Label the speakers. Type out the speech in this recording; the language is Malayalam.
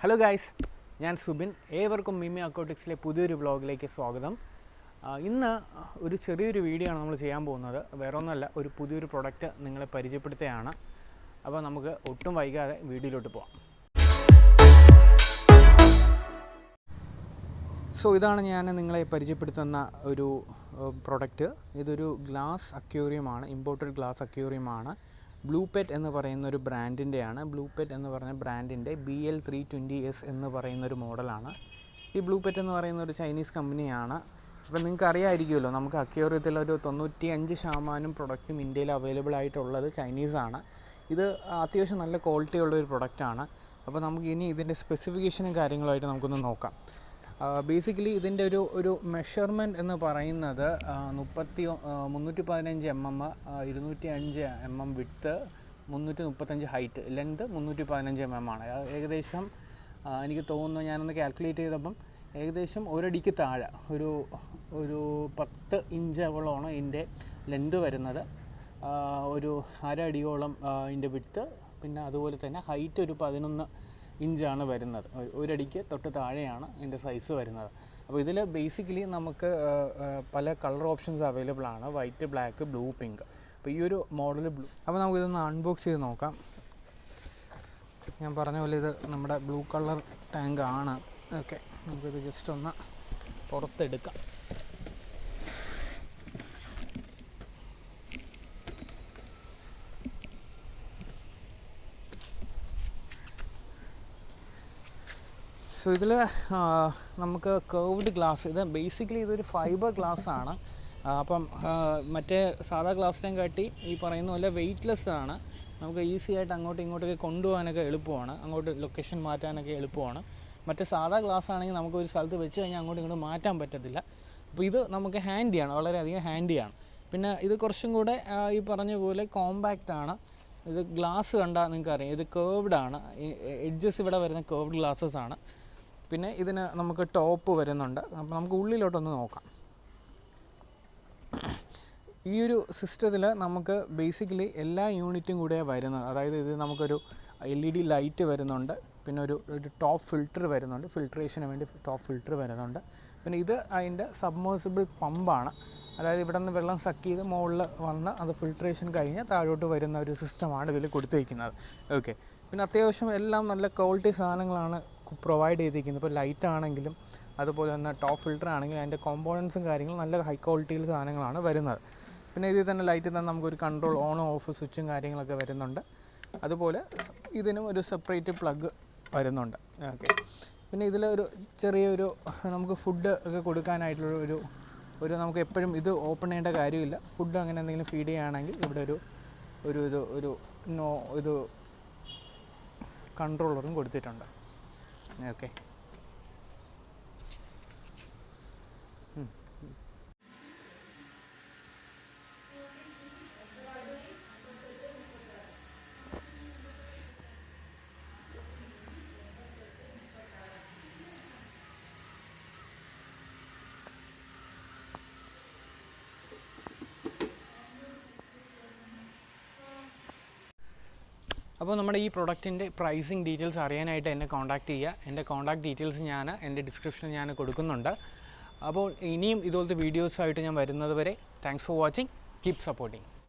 Speaker 1: ഹലോ ഗൈസ്, ഞാൻ സുബിൻ. ഏവർക്കും MeMee Aquaticsലെ പുതിയൊരു വ്ളോഗിലേക്ക് സ്വാഗതം. ഇന്ന് ഒരു ചെറിയൊരു വീഡിയോ ആണ് നമ്മൾ ചെയ്യാൻ പോകുന്നത്. വേറെ ഒന്നുമല്ല, ഒരു പുതിയൊരു പ്രൊഡക്റ്റ് നിങ്ങളെ പരിചയപ്പെടുത്തുകയാണ്. അപ്പോൾ നമുക്ക് ഒട്ടും വൈകാതെ വീഡിയോയിലോട്ട് പോകാം. സോ ഇതാണ് ഞാൻ നിങ്ങളെ പരിചയപ്പെടുത്തുന്ന ഒരു പ്രൊഡക്റ്റ്. ഇതൊരു ഗ്ലാസ് അക്വേറിയമാണ്, ഇമ്പോർട്ടഡ് ഗ്ലാസ് അക്വേറിയമാണ്. ബ്ലൂ പെറ്റ് എന്ന് പറയുന്ന ഒരു ബ്രാൻഡിൻ്റെയാണ്. ബ്ലൂ പെറ്റ് എന്ന് പറയുന്ന ബ്രാൻഡിൻ്റെ BL320S എന്ന് പറയുന്നൊരു മോഡലാണ്. ഈ ബ്ലൂ പെറ്റ് എന്ന് പറയുന്ന ഒരു ചൈനീസ് കമ്പനിയാണ്. അപ്പോൾ നിങ്ങൾക്ക് അറിയാമായിരിക്കുമല്ലോ, നമുക്ക് അക്വേറിയത്തിൽ ഒരു 95% പ്രൊഡക്റ്റും ഇന്ത്യയിൽ അവൈലബിൾ ആയിട്ടുള്ളത് ചൈനീസാണ്. ഇത് അത്യാവശ്യം നല്ല ക്വാളിറ്റി ഉള്ളൊരു പ്രൊഡക്റ്റാണ്. അപ്പോൾ നമുക്ക് ഇനി ഇതിൻ്റെ സ്പെസിഫിക്കേഷനും കാര്യങ്ങളുമായിട്ട് നമുക്കൊന്ന് നോക്കാം. ബേസിക്കലി ഇതിൻ്റെ ഒരു മെഷർമെൻറ്റ് എന്ന് പറയുന്നത് 315 mm, 205 mm width, 335 height, length 315 mm ആണ്. ഏകദേശം എനിക്ക് തോന്നുന്നു, ഞാനൊന്ന് കാൽക്കുലേറ്റ് ചെയ്തപ്പം ഏകദേശം ഒരടിക്ക് താഴെ ഒരു 10 ഇഞ്ചോളമാണ് ഇതിൻ്റെ ലെങ്ത് വരുന്നത്. ഒരു അര അടിയോളം ഇതിൻ്റെ വിഡ്ത്ത്, പിന്നെ അതുപോലെ തന്നെ ഹൈറ്റ് ഒരു 11 ഇഞ്ചാണ് വരുന്നത്. ഒരടിക്ക് തൊട്ട് താഴെയാണ് ഇതിൻ്റെ സൈസ് വരുന്നത്. അപ്പോൾ ഇതിൽ ബേസിക്കലി നമുക്ക് പല കളർ ഓപ്ഷൻസ് അവൈലബിൾ ആണ്: വൈറ്റ്, ബ്ലാക്ക്, ബ്ലൂ, പിങ്ക്. അപ്പോൾ ഈ ഒരു മോഡൽ ബ്ലൂ. അപ്പോൾ നമുക്കിതൊന്ന് അൺബോക്സ് ചെയ്ത് നോക്കാം. ഞാൻ പറഞ്ഞ പോലെ ഇത് നമ്മുടെ ബ്ലൂ കളർ ടാങ്ക് ആണ്. ഓക്കെ, നമുക്കിത് ജസ്റ്റ് ഒന്ന് പുറത്തെടുക്കാം. സോ ഇതിൽ നമുക്ക് കേർവ്ഡ് ഗ്ലാസ്, ഇത് ബേസിക്കലി ഇതൊരു ഫൈബർ ഗ്ലാസ് ആണ്. അപ്പം മറ്റേ സാധാ ഗ്ലാസിനെ കാട്ടി ഈ പറയുന്ന പോലെ വെയ്റ്റ്ലെസ് ആണ്. നമുക്ക് ഈസി ആയിട്ട് അങ്ങോട്ടും ഇങ്ങോട്ടൊക്കെ കൊണ്ടുപോകാനൊക്കെ എളുപ്പമാണ്, അങ്ങോട്ട് ലൊക്കേഷൻ മാറ്റാനൊക്കെ എളുപ്പമാണ്. മറ്റേ സാധാ ഗ്ലാസ് ആണെങ്കിൽ നമുക്ക് ഒരു സ്ഥലത്ത് വെച്ച് കഴിഞ്ഞാൽ അങ്ങോട്ടും ഇങ്ങോട്ട് മാറ്റാൻ പറ്റത്തില്ല. അപ്പോൾ ഇത് നമുക്ക് ഹാൻഡിയാണ്, വളരെയധികം ഹാൻഡിയാണ്. പിന്നെ ഇത് കുറച്ചും കൂടെ ഈ പറഞ്ഞ പോലെ കോമ്പാക്റ്റ് ആണ്. ഇത് ഗ്ലാസ് കണ്ടാൽ നിങ്ങൾക്കറിയാം, ഇത് കേർവ്ഡ് ആണ്. എഡ്ജസ് ഇവിടെ വരുന്ന കേർവ്ഡ് ഗ്ലാസ്സസ് ആണ്. പിന്നെ ഇതിന് നമുക്ക് ടോപ്പ് വരുന്നുണ്ട്. അപ്പോൾ നമുക്ക് ഉള്ളിലോട്ടൊന്ന് നോക്കാം. ഈ ഒരു സിസ്റ്റത്തിൽ നമുക്ക് ബേസിക്കലി എല്ലാ യൂണിറ്റും കൂടെ വരുന്നത്. അതായത് ഇത് നമുക്കൊരു LED ലൈറ്റ് വരുന്നുണ്ട്, പിന്നെ ഒരു ടോപ്പ് ഫിൽറ്റർ വരുന്നുണ്ട്, ഫിൽട്രേഷന് വേണ്ടി ടോപ്പ് ഫിൽറ്റർ വരുന്നുണ്ട്. പിന്നെ ഇത് അതിൻ്റെ സബ്മേഴ്സിബിൾ പമ്പാണ്. അതായത് ഇവിടെ നിന്ന് വെള്ളം സക്ക് ചെയ്ത് മുകളിൽ വന്ന് അത് ഫിൽട്രേഷൻ കഴിഞ്ഞ് താഴോട്ട് വരുന്ന ഒരു സിസ്റ്റമാണ് ഇതിൽ കൊടുത്തിരിക്കുന്നത്. ഓക്കെ, പിന്നെ അത്യാവശ്യം എല്ലാം നല്ല ക്വാളിറ്റി സാധനങ്ങളാണ് പ്രൊവൈഡ് ചെയ്തിരിക്കുന്നത്. ഇപ്പോൾ ലൈറ്റ് ആണെങ്കിലും അതുപോലെ തന്നെ ടോപ്പ് ഫിൽറ്റർ ആണെങ്കിലും അതിൻ്റെ കോമ്പോണൻസും കാര്യങ്ങളും നല്ല ഹൈ ക്വാളിറ്റിയിൽ സാധനങ്ങളാണ് വരുന്നത്. പിന്നെ ഇതിൽ തന്നെ ലൈറ്റിൽ തന്നെ നമുക്കൊരു കൺട്രോൾ ഓൺ ഓഫ് സ്വിച്ചും കാര്യങ്ങളൊക്കെ വരുന്നുണ്ട്. അതുപോലെ ഇതിനും ഒരു സെപ്പറേറ്റ് പ്ലഗ് വരുന്നുണ്ട്. ഓക്കെ, പിന്നെ ഇതിൽ ഒരു ചെറിയൊരു നമുക്ക് ഫുഡ് ഒക്കെ കൊടുക്കാനായിട്ടുള്ള ഒരു നമുക്ക് എപ്പോഴും ഇത് ഓപ്പൺ ചെയ്യേണ്ട കാര്യമില്ല. ഫുഡ് അങ്ങനെ എന്തെങ്കിലും ഫീഡ് ചെയ്യുകയാണെങ്കിൽ ഇവിടെ ഒരു കൺട്രോളറും കൊടുത്തിട്ടുണ്ട്. ഓക്കെ, അപ്പോൾ നമ്മുടെ ഈ പ്രൊഡക്റ്റിൻ്റെ പ്രൈസിങ് ഡീറ്റെയിൽസ് അറിയാനായിട്ട് എന്നെ കോൺടാക്റ്റ് ചെയ്യുക. എൻ്റെ കോൺടാക്ട് ഡീറ്റെയിൽസ് ഞാൻ എൻ്റെ ഡിസ്ക്രിപ്ഷനിൽ ഞാൻ കൊടുക്കുന്നുണ്ട്. അപ്പോൾ ഇനിയും ഇതുപോലത്തെ വീഡിയോസായിട്ട് ഞാൻ വരുന്നത് വരെ thanks for watching. Keep supporting.